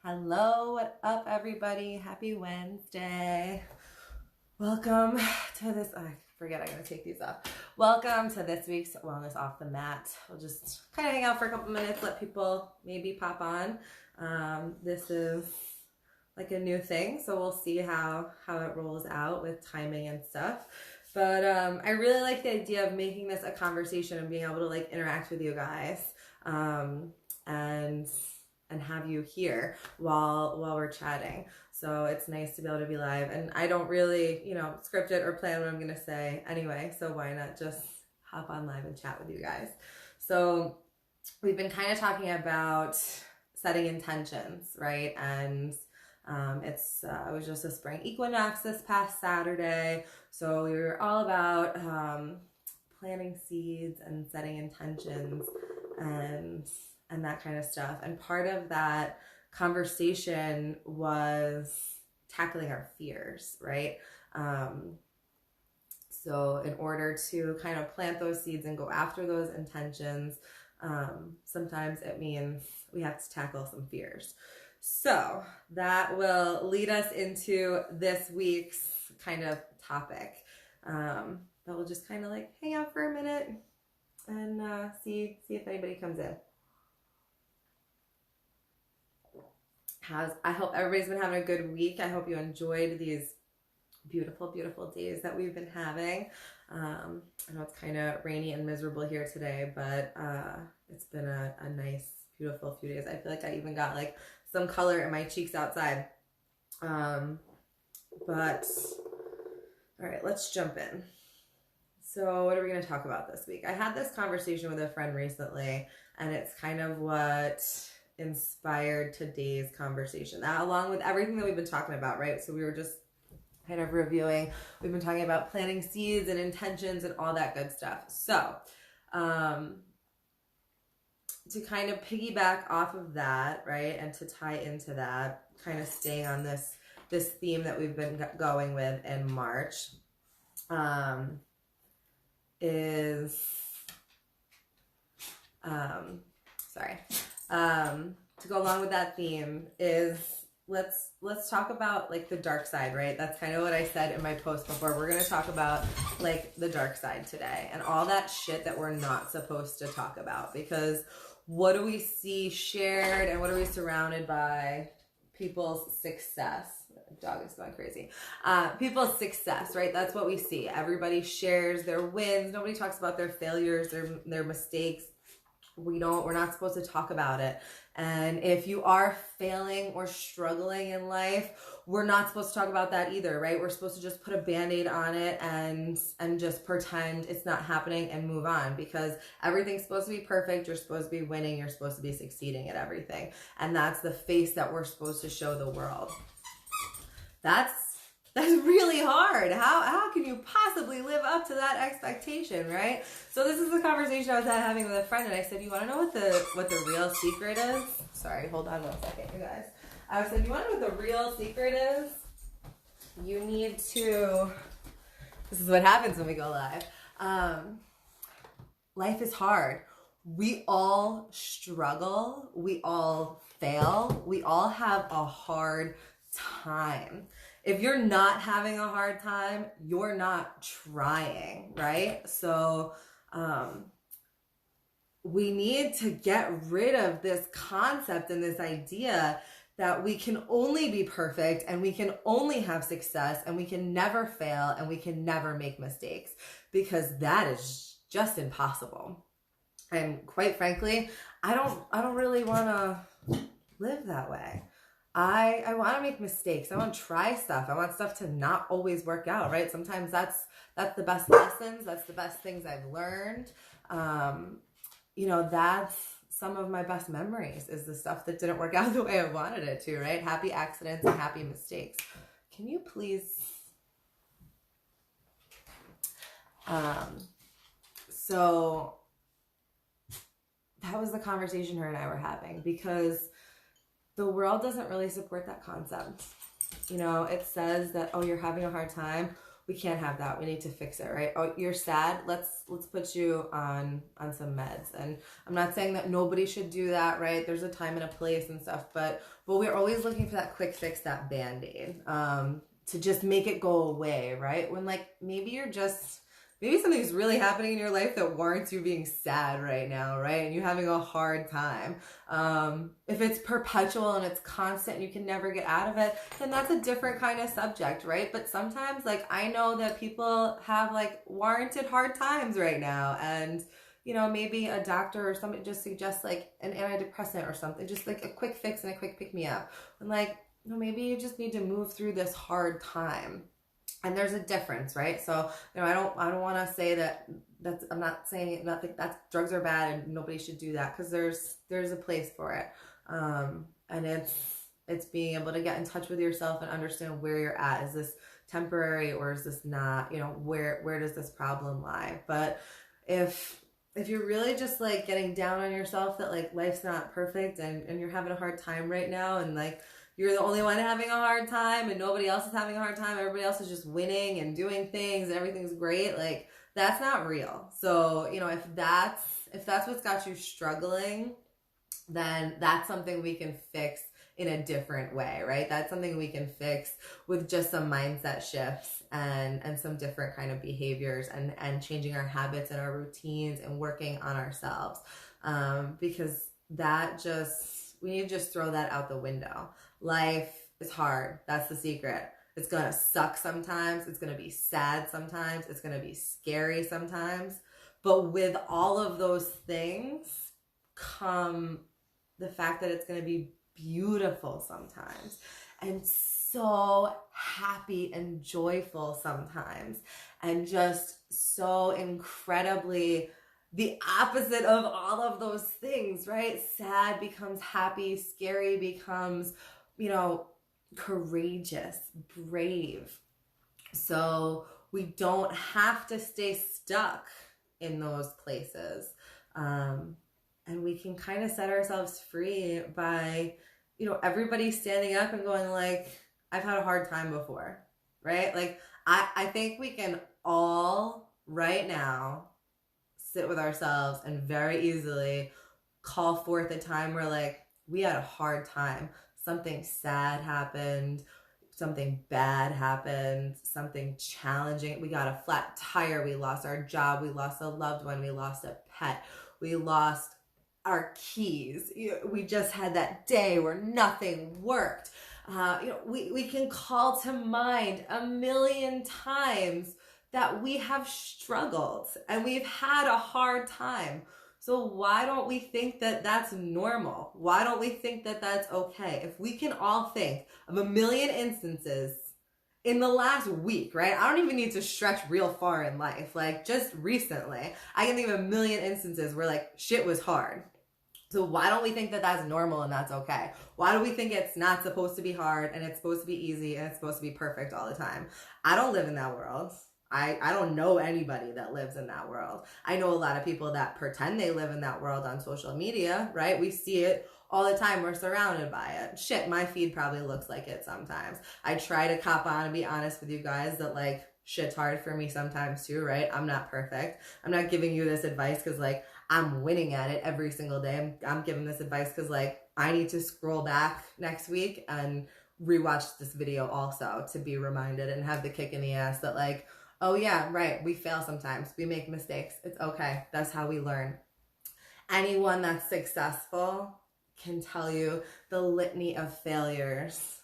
Hello, what up, everybody? Happy Wednesday. Welcome to this. I forget, I gotta take these off. Welcome to this week's Wellness Off the Mat. We'll just kind of hang out for a couple minutes, let people maybe pop on. This is like a new thing, so we'll see how it rolls out with timing and stuff. But I really like the idea of making this a conversation and being able to like interact with you guys. And have you here while we're chatting. So it's nice to be able to be live. And I don't really, script it or plan what I'm going to say anyway. So why not just hop on live and chat with you guys? So we've been kind of talking about setting intentions, right? And it was just a spring equinox this past Saturday. So we were all about planting seeds and setting intentions and that kind of stuff. And part of that conversation was tackling our fears, right? So in order to kind of plant those seeds and go after those intentions, sometimes it means we have to tackle some fears. So that will lead us into this week's kind of topic. But we'll just kind of like hang out for a minute and see if anybody comes in. I hope everybody's been having a good week. I hope you enjoyed these beautiful, beautiful days that we've been having. I know it's kind of rainy and miserable here today, but it's been a nice, beautiful few days. I feel like I even got like some color in my cheeks outside. But all right, let's jump in. So what are we going to talk about this week? I had this conversation with a friend recently, and it's kind of what inspired today's conversation, that along with everything that we've been talking about, right? So we were just kind of reviewing, we've been talking about planting seeds and intentions and all that good stuff. So to kind of piggyback off of that, right, and to tie into that, kind of staying on this theme that we've been going with in March, to go along with that theme is let's talk about like the dark side, right? That's kind of what I said in my post before. We're going to talk about like the dark side today and all that shit that we're not supposed to talk about, because what do we see shared and what are we surrounded by? People's success. Dog is going crazy. People's success, right? That's what we see. Everybody shares their wins. Nobody talks about their failures, their mistakes. We're not supposed to talk about it. And if you are failing or struggling in life, we're not supposed to talk about that either, right? We're supposed to just put a Band-Aid on it and just pretend it's not happening and move on, because everything's supposed to be perfect. You're supposed to be winning. You're supposed to be succeeding at everything. And that's the face that we're supposed to show the world. That's really hard. How can you possibly live up to that expectation, right? So this is the conversation I was having with a friend, and I said, you want to know what the real secret is? Sorry, hold on 1 second, you guys. I said, you want to know what the real secret is? You need to, this is what happens when we go live. Life is hard. We all struggle. We all fail. We all have a hard time. If you're not having a hard time, you're not trying, right? So we need to get rid of this concept and this idea that we can only be perfect and we can only have success and we can never fail and we can never make mistakes, because that is just impossible. And quite frankly, I don't really want to live that way. I want to make mistakes. I want to try stuff. I want stuff to not always work out, right? Sometimes that's the best lessons. That's the best things I've learned. That's some of my best memories, is the stuff that didn't work out the way I wanted it to, right? Happy accidents and happy mistakes. Can you please? So that was the conversation her and I were having, because the world doesn't really support that concept. It says that, oh, you're having a hard time. we can't have that. We need to fix it, right? Oh, you're sad. Let's put you on some meds. And I'm not saying that nobody should do that, right? There's a time and a place and stuff, but we're always looking for that quick fix, that Band-Aid, to just make it go away, right? When like maybe something's really happening in your life that warrants you being sad right now, right? And you're having a hard time. If it's perpetual and it's constant and you can never get out of it, then that's a different kind of subject, right? But sometimes, like, I know that people have like warranted hard times right now, and you know, maybe a doctor or somebody just suggests like an antidepressant or something, just like a quick fix and a quick pick me up. And like, you know, maybe you just need to move through this hard time. And there's a difference, right? So, you know, I don't want to say I'm not saying that drugs are bad and nobody should do that, because there's a place for it. And it's being able to get in touch with yourself and understand where you're at. Is this temporary or is this not? You know, where does this problem lie? But if you're really just like getting down on yourself that like life's not perfect and you're having a hard time right now, and like you're the only one having a hard time and nobody else is having a hard time, everybody else is just winning and doing things and everything's great, like that's not real. So, you know, if that's what's got you struggling, then that's something we can fix in a different way, right? That's something we can fix with just some mindset shifts and some different kind of behaviors and changing our habits and our routines and working on ourselves. Because we need to just throw that out the window. Life is hard. That's the secret. It's going to suck sometimes. It's going to be sad sometimes. It's going to be scary sometimes. But with all of those things come the fact that it's going to be beautiful sometimes, and so happy and joyful sometimes, and just so incredibly the opposite of all of those things, right? Sad becomes happy, scary becomes, you know, courageous, brave. So we don't have to stay stuck in those places. And we can kind of set ourselves free by, you know, everybody standing up and going like, I've had a hard time before, right? Like, I think we can all right now sit with ourselves and very easily call forth a time where like we had a hard time. Something sad happened, something bad happened, something challenging. We got a flat tire, we lost our job, we lost a loved one, we lost a pet, we lost our keys. We just had that day where nothing worked. You know, we can call to mind a million times that we have struggled and we've had a hard time. So why don't we think that that's normal? Why don't we think that that's okay? If we can all think of a million instances in the last week, right? I don't even need to stretch real far in life. Like just recently, I can think of a million instances where like shit was hard. So why don't we think that that's normal and that's okay? Why do we think it's not supposed to be hard and it's supposed to be easy and it's supposed to be perfect all the time? I don't live in that world. I don't know anybody that lives in that world. I know a lot of people that pretend they live in that world on social media, right? We see it all the time. We're surrounded by it. Shit, my feed probably looks like it sometimes. I try to cop on and be honest with you guys that like shit's hard for me sometimes too, right? I'm not perfect. I'm not giving you this advice because like I'm winning at it every single day. I'm giving this advice because like I need to scroll back next week and rewatch this video also to be reminded and have the kick in the ass that like, oh yeah, right, we fail sometimes. We make mistakes. It's okay. That's how we learn. Anyone that's successful can tell you the litany of failures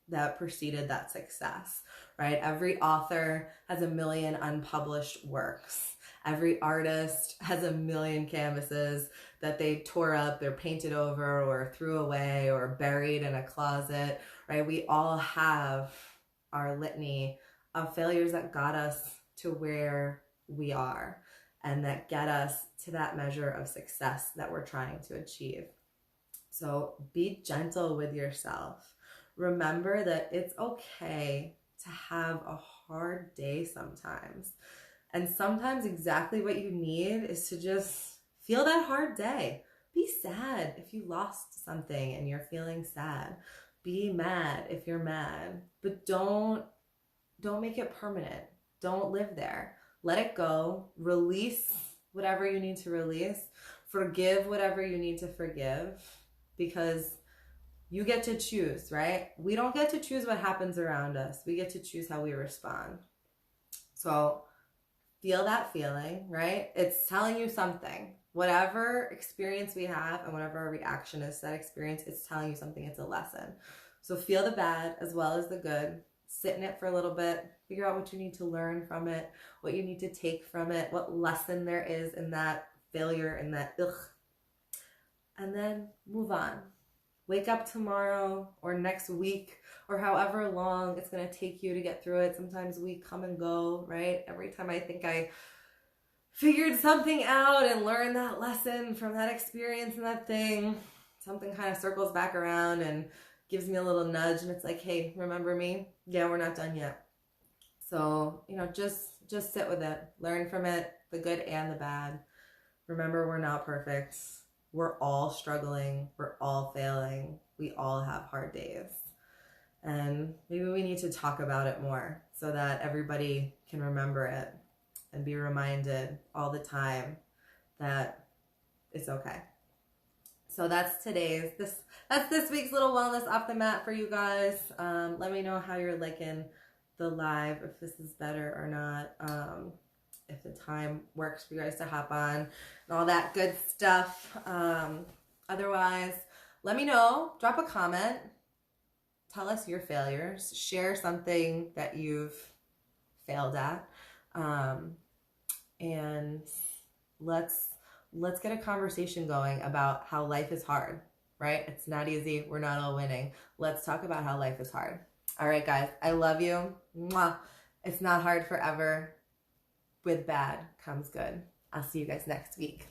that preceded that success, right? Every author has a million unpublished works. Every artist has a million canvases that they tore up, they're painted over or threw away or buried in a closet, right? We all have our litany of failures that got us to where we are and that get us to that measure of success that we're trying to achieve. So be gentle with yourself. Remember that it's okay to have a hard day sometimes. And sometimes exactly what you need is to just feel that hard day. Be sad if you lost something and you're feeling sad. Be mad if you're mad, but don't make it permanent. Don't live there. Let it go. Release whatever you need to release. Forgive whatever you need to forgive, because you get to choose, right? We don't get to choose what happens around us. We get to choose how we respond. So feel that feeling, right? It's telling you something. Whatever experience we have and whatever our reaction is to that experience, it's telling you something. It's a lesson. So feel the bad as well as the good. Sit in it for a little bit. Figure out what you need to learn from it, what you need to take from it, what lesson there is in that failure and that ugh. And then move on. Wake up tomorrow or next week or however long it's going to take you to get through it. Sometimes we come and go, right? Every time I think I figured something out and learned that lesson from that experience and that thing, something kind of circles back around and gives me a little nudge, and it's like, hey, remember me? Yeah, we're not done yet. So, just sit with it. Learn from it, the good and the bad. Remember, we're not perfect. We're all struggling. We're all failing. We all have hard days. And maybe we need to talk about it more so that everybody can remember it and be reminded all the time that it's okay. So that's this week's little wellness off the mat for you guys. Let me know how you're liking the live, if this is better or not. If the time works for you guys to hop on and all that good stuff. Otherwise, let me know. Drop a comment. Tell us your failures. Share something that you've failed at. And let's get a conversation going about how life is hard, right? It's not easy. We're not all winning. Let's talk about how life is hard. All right, guys, I love you. Mwah. It's not hard forever. With bad comes good. I'll see you guys next week.